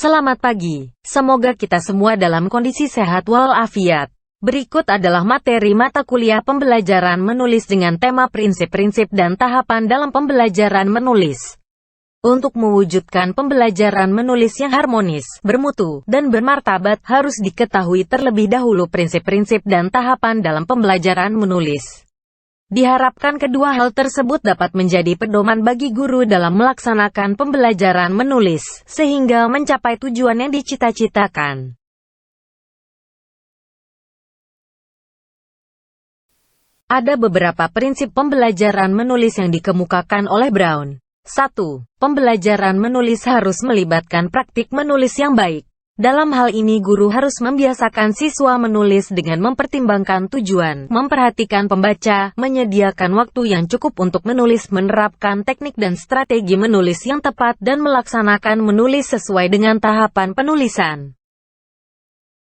Selamat pagi, semoga kita semua dalam kondisi sehat walafiat. Berikut adalah materi mata kuliah pembelajaran menulis dengan tema prinsip-prinsip dan tahapan dalam pembelajaran menulis. Untuk mewujudkan pembelajaran menulis yang harmonis, bermutu, dan bermartabat, harus diketahui terlebih dahulu prinsip-prinsip dan tahapan dalam pembelajaran menulis. Diharapkan kedua hal tersebut dapat menjadi pedoman bagi guru dalam melaksanakan pembelajaran menulis, sehingga mencapai tujuan yang dicita-citakan. Ada beberapa prinsip pembelajaran menulis yang dikemukakan oleh Brown. 1. Pembelajaran menulis harus melibatkan praktik menulis yang baik. Dalam hal ini guru harus membiasakan siswa menulis dengan mempertimbangkan tujuan, memperhatikan pembaca, menyediakan waktu yang cukup untuk menulis, menerapkan teknik dan strategi menulis yang tepat, dan melaksanakan menulis sesuai dengan tahapan penulisan.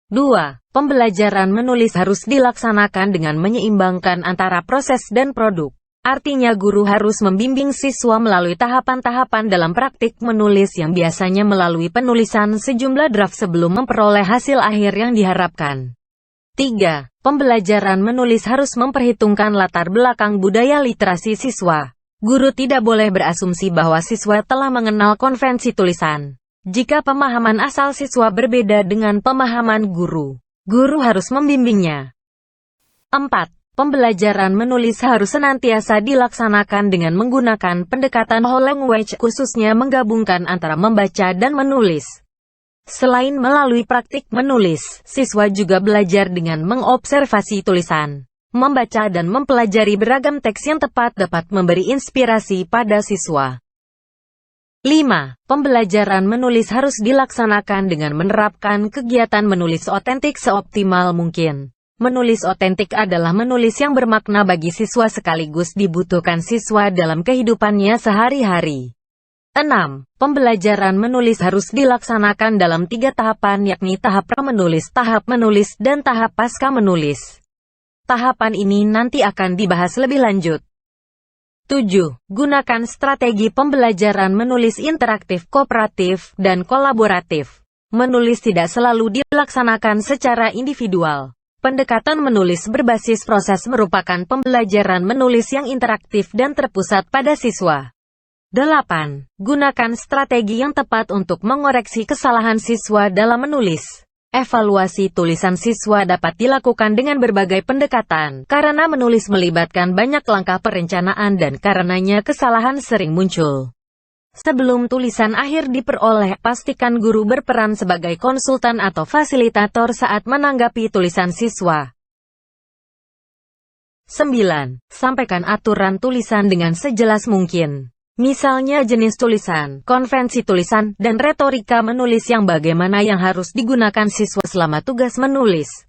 2. Pembelajaran menulis harus dilaksanakan dengan menyeimbangkan antara proses dan produk. Artinya guru harus membimbing siswa melalui tahapan-tahapan dalam praktik menulis yang biasanya melalui penulisan sejumlah draft sebelum memperoleh hasil akhir yang diharapkan. 3. Pembelajaran menulis harus memperhitungkan latar belakang budaya literasi siswa. Guru tidak boleh berasumsi bahwa siswa telah mengenal konvensi tulisan. Jika pemahaman asal siswa berbeda dengan pemahaman guru, guru harus membimbingnya. 4. Pembelajaran menulis harus senantiasa dilaksanakan dengan menggunakan pendekatan whole language, khususnya menggabungkan antara membaca dan menulis. Selain melalui praktik menulis, siswa juga belajar dengan mengobservasi tulisan. Membaca dan mempelajari beragam teks yang tepat dapat memberi inspirasi pada siswa. 5. Pembelajaran menulis harus dilaksanakan dengan menerapkan kegiatan menulis otentik seoptimal mungkin. Menulis otentik adalah menulis yang bermakna bagi siswa sekaligus dibutuhkan siswa dalam kehidupannya sehari-hari. 6. Pembelajaran menulis harus dilaksanakan dalam 3 tahapan, yakni tahap pra-menulis, tahap menulis, dan tahap pasca menulis. Tahapan ini nanti akan dibahas lebih lanjut. 7. Gunakan strategi pembelajaran menulis interaktif, kooperatif, dan kolaboratif. Menulis tidak selalu dilaksanakan secara individual. Pendekatan menulis berbasis proses merupakan pembelajaran menulis yang interaktif dan terpusat pada siswa. 8. Gunakan strategi yang tepat untuk mengoreksi kesalahan siswa dalam menulis. Evaluasi tulisan siswa dapat dilakukan dengan berbagai pendekatan, karena menulis melibatkan banyak langkah perencanaan dan karenanya kesalahan sering muncul. Sebelum tulisan akhir diperoleh, pastikan guru berperan sebagai konsultan atau fasilitator saat menanggapi tulisan siswa. 9. Sampaikan aturan tulisan dengan sejelas mungkin. Misalnya jenis tulisan, konvensi tulisan, dan retorika menulis yang bagaimana yang harus digunakan siswa selama tugas menulis.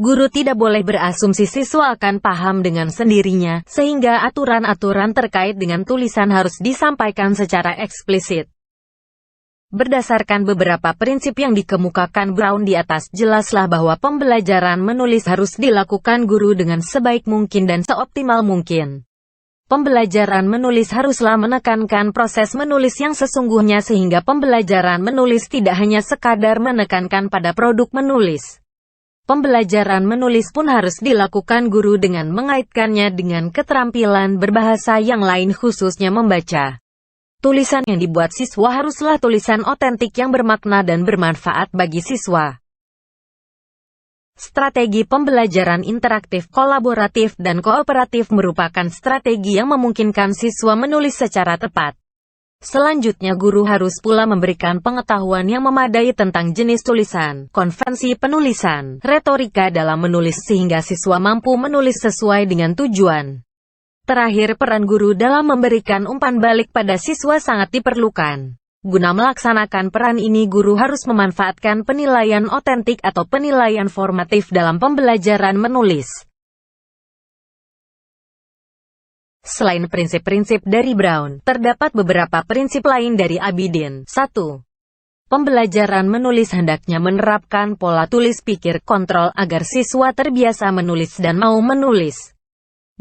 Guru tidak boleh berasumsi siswa akan paham dengan sendirinya, sehingga aturan-aturan terkait dengan tulisan harus disampaikan secara eksplisit. Berdasarkan beberapa prinsip yang dikemukakan Brown di atas, jelaslah bahwa pembelajaran menulis harus dilakukan guru dengan sebaik mungkin dan seoptimal mungkin. Pembelajaran menulis haruslah menekankan proses menulis yang sesungguhnya sehingga pembelajaran menulis tidak hanya sekadar menekankan pada produk menulis. Pembelajaran menulis pun harus dilakukan guru dengan mengaitkannya dengan keterampilan berbahasa yang lain, khususnya membaca. Tulisan yang dibuat siswa haruslah tulisan otentik yang bermakna dan bermanfaat bagi siswa. Strategi pembelajaran interaktif, kolaboratif, dan kooperatif merupakan strategi yang memungkinkan siswa menulis secara tepat. Selanjutnya guru harus pula memberikan pengetahuan yang memadai tentang jenis tulisan, konvensi penulisan, retorika dalam menulis sehingga siswa mampu menulis sesuai dengan tujuan. Terakhir, peran guru dalam memberikan umpan balik pada siswa sangat diperlukan. Guna melaksanakan peran ini guru harus memanfaatkan penilaian otentik atau penilaian formatif dalam pembelajaran menulis. Selain prinsip-prinsip dari Brown, terdapat beberapa prinsip lain dari Abidin. 1. Pembelajaran menulis hendaknya menerapkan pola tulis pikir kontrol agar siswa terbiasa menulis dan mau menulis.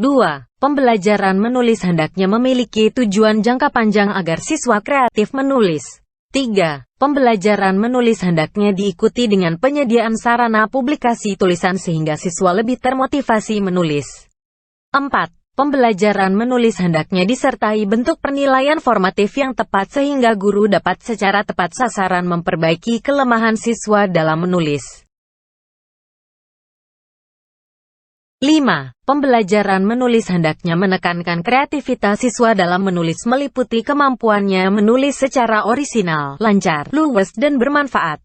2. Pembelajaran menulis hendaknya memiliki tujuan jangka panjang agar siswa kreatif menulis. 3. Pembelajaran menulis hendaknya diikuti dengan penyediaan sarana publikasi tulisan sehingga siswa lebih termotivasi menulis. 4. Pembelajaran menulis hendaknya disertai bentuk penilaian formatif yang tepat sehingga guru dapat secara tepat sasaran memperbaiki kelemahan siswa dalam menulis. 5. Pembelajaran menulis hendaknya menekankan kreativitas siswa dalam menulis meliputi kemampuannya menulis secara orisinal, lancar, luwes dan bermanfaat.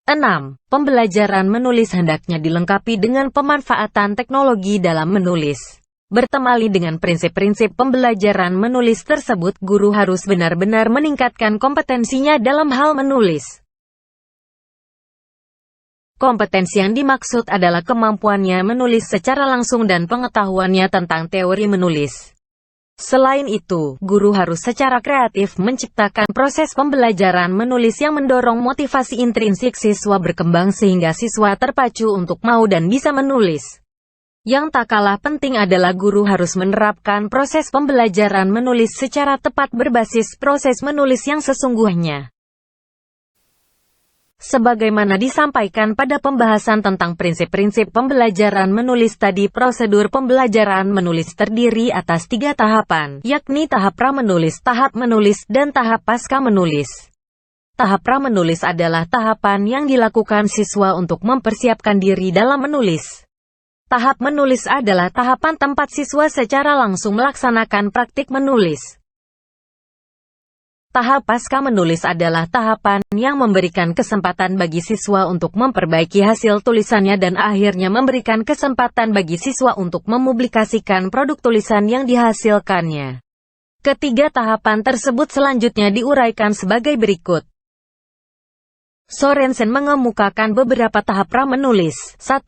6. Pembelajaran menulis hendaknya dilengkapi dengan pemanfaatan teknologi dalam menulis. Bertemali dengan prinsip-prinsip pembelajaran menulis tersebut, guru harus benar-benar meningkatkan kompetensinya dalam hal menulis. Kompetensi yang dimaksud adalah kemampuannya menulis secara langsung dan pengetahuannya tentang teori menulis. Selain itu, guru harus secara kreatif menciptakan proses pembelajaran menulis yang mendorong motivasi intrinsik siswa berkembang sehingga siswa terpacu untuk mau dan bisa menulis. Yang tak kalah penting adalah guru harus menerapkan proses pembelajaran menulis secara tepat berbasis proses menulis yang sesungguhnya. Sebagaimana disampaikan pada pembahasan tentang prinsip-prinsip pembelajaran menulis tadi, prosedur pembelajaran menulis terdiri atas 3 tahapan, yakni tahap pra-menulis, tahap menulis, dan tahap pasca menulis. Tahap pra-menulis adalah tahapan yang dilakukan siswa untuk mempersiapkan diri dalam menulis. Tahap menulis adalah tahapan tempat siswa secara langsung melaksanakan praktik menulis. Tahap pasca menulis adalah tahapan yang memberikan kesempatan bagi siswa untuk memperbaiki hasil tulisannya dan akhirnya memberikan kesempatan bagi siswa untuk mempublikasikan produk tulisan yang dihasilkannya. Ketiga tahapan tersebut selanjutnya diuraikan sebagai berikut. Sorensen mengemukakan beberapa tahap pra-menulis. 1.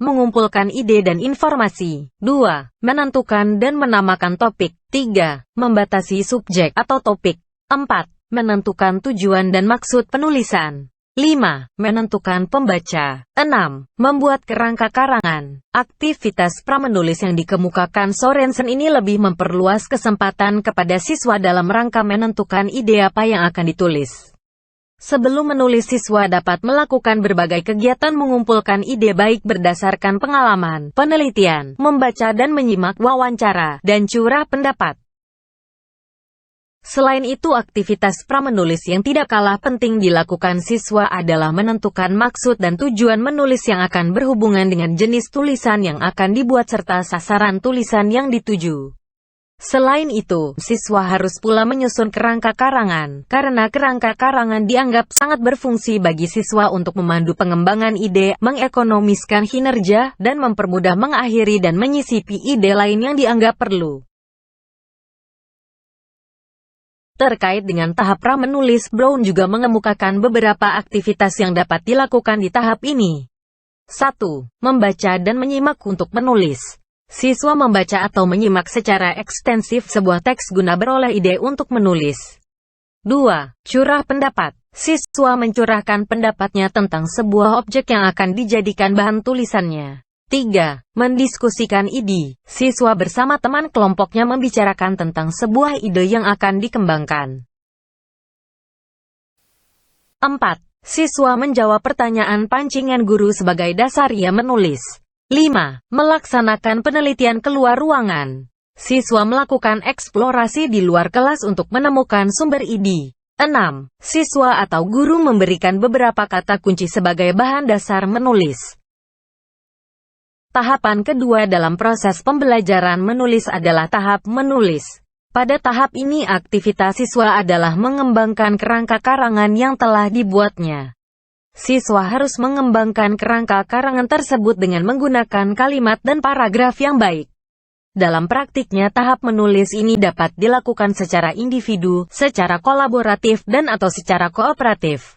Mengumpulkan ide dan informasi. 2. Menentukan dan menamakan topik. 3. Membatasi subjek atau topik. 4. Menentukan tujuan dan maksud penulisan. 5. Menentukan pembaca. 6. Membuat kerangka karangan. Aktivitas pra-menulis yang dikemukakan Sorensen ini lebih memperluas kesempatan kepada siswa dalam rangka menentukan ide apa yang akan ditulis. Sebelum menulis, siswa dapat melakukan berbagai kegiatan mengumpulkan ide baik berdasarkan pengalaman, penelitian, membaca dan menyimak wawancara, dan curah pendapat. Selain itu, aktivitas pra-menulis yang tidak kalah penting dilakukan siswa adalah menentukan maksud dan tujuan menulis yang akan berhubungan dengan jenis tulisan yang akan dibuat serta sasaran tulisan yang dituju. Selain itu, siswa harus pula menyusun kerangka karangan, karena kerangka karangan dianggap sangat berfungsi bagi siswa untuk memandu pengembangan ide, mengekonomiskan kinerja, dan mempermudah mengakhiri dan menyisipi ide lain yang dianggap perlu. Terkait dengan tahap pra-menulis, Brown juga mengemukakan beberapa aktivitas yang dapat dilakukan di tahap ini. 1. Membaca dan menyimak untuk menulis. Siswa membaca atau menyimak secara ekstensif sebuah teks guna beroleh ide untuk menulis. 2. Curah pendapat. Siswa mencurahkan pendapatnya tentang sebuah objek yang akan dijadikan bahan tulisannya. 3. Mendiskusikan ide. Siswa bersama teman kelompoknya membicarakan tentang sebuah ide yang akan dikembangkan. 4. Siswa menjawab pertanyaan pancingan guru sebagai dasar ia menulis. 5. Melaksanakan penelitian keluar ruangan. Siswa melakukan eksplorasi di luar kelas untuk menemukan sumber ide. 6. Siswa atau guru memberikan beberapa kata kunci sebagai bahan dasar menulis. Tahapan kedua dalam proses pembelajaran menulis adalah tahap menulis. Pada tahap ini aktivitas siswa adalah mengembangkan kerangka karangan yang telah dibuatnya. Siswa harus mengembangkan kerangka karangan tersebut dengan menggunakan kalimat dan paragraf yang baik. Dalam praktiknya, tahap menulis ini dapat dilakukan secara individu, secara kolaboratif, dan atau secara kooperatif.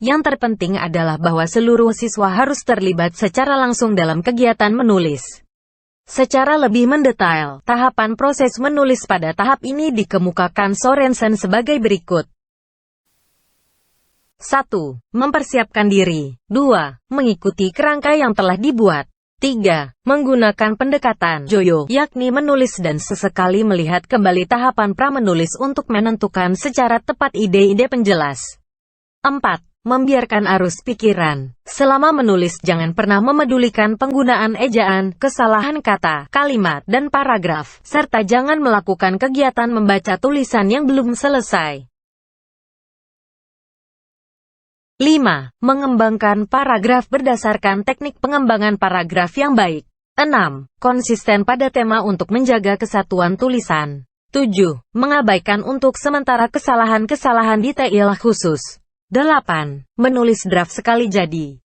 Yang terpenting adalah bahwa seluruh siswa harus terlibat secara langsung dalam kegiatan menulis. Secara lebih mendetail, tahapan proses menulis pada tahap ini dikemukakan Sorensen sebagai berikut. 1. Mempersiapkan diri. 2. Mengikuti kerangka yang telah dibuat. 3. Menggunakan pendekatan Joyo, yakni menulis dan sesekali melihat kembali tahapan pra-menulis untuk menentukan secara tepat ide-ide penjelas. 4. Membiarkan arus pikiran. Selama menulis jangan pernah memedulikan penggunaan ejaan, kesalahan kata, kalimat, dan paragraf, serta jangan melakukan kegiatan membaca tulisan yang belum selesai. 5. Mengembangkan paragraf berdasarkan teknik pengembangan paragraf yang baik. 6. Konsisten pada tema untuk menjaga kesatuan tulisan. 7. Mengabaikan untuk sementara kesalahan-kesalahan detail khusus. 8. Menulis draft sekali jadi.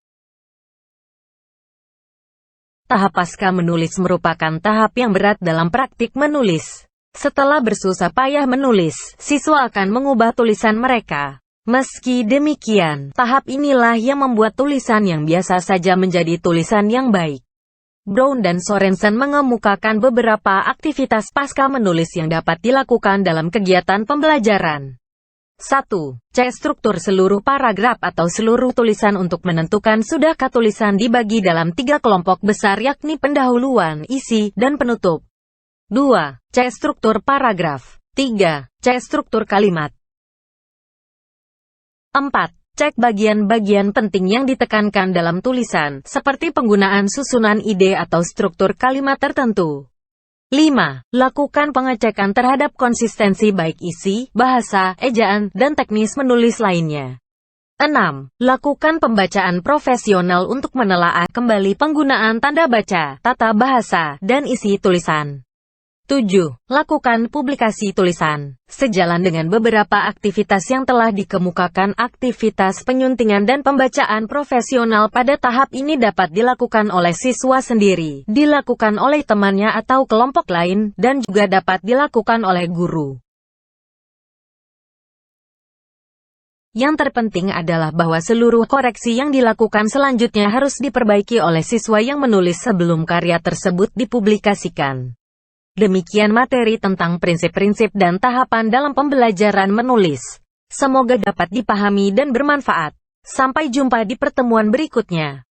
Tahap pasca menulis merupakan tahap yang berat dalam praktik menulis. Setelah bersusah payah menulis, siswa akan mengubah tulisan mereka. Meski demikian, tahap inilah yang membuat tulisan yang biasa saja menjadi tulisan yang baik. Brown dan Sorensen mengemukakan beberapa aktivitas pasca menulis yang dapat dilakukan dalam kegiatan pembelajaran. 1. Cek struktur seluruh paragraf atau seluruh tulisan untuk menentukan sudahkah tulisan dibagi dalam 3 kelompok besar yakni pendahuluan, isi, dan penutup. 2. Cek struktur paragraf. 3. Cek struktur kalimat. 4. Cek bagian-bagian penting yang ditekankan dalam tulisan, seperti penggunaan susunan ide atau struktur kalimat tertentu. 5. Lakukan pengecekan terhadap konsistensi baik isi, bahasa, ejaan, dan teknis menulis lainnya. 6. Lakukan pembacaan profesional untuk menelaah kembali penggunaan tanda baca, tata bahasa, dan isi tulisan. 7. Lakukan publikasi tulisan. Sejalan dengan beberapa aktivitas yang telah dikemukakan, aktivitas penyuntingan dan pembacaan profesional pada tahap ini dapat dilakukan oleh siswa sendiri, dilakukan oleh temannya atau kelompok lain, dan juga dapat dilakukan oleh guru. Yang terpenting adalah bahwa seluruh koreksi yang dilakukan selanjutnya harus diperbaiki oleh siswa yang menulis sebelum karya tersebut dipublikasikan. Demikian materi tentang prinsip-prinsip dan tahapan dalam pembelajaran menulis. Semoga dapat dipahami dan bermanfaat. Sampai jumpa di pertemuan berikutnya.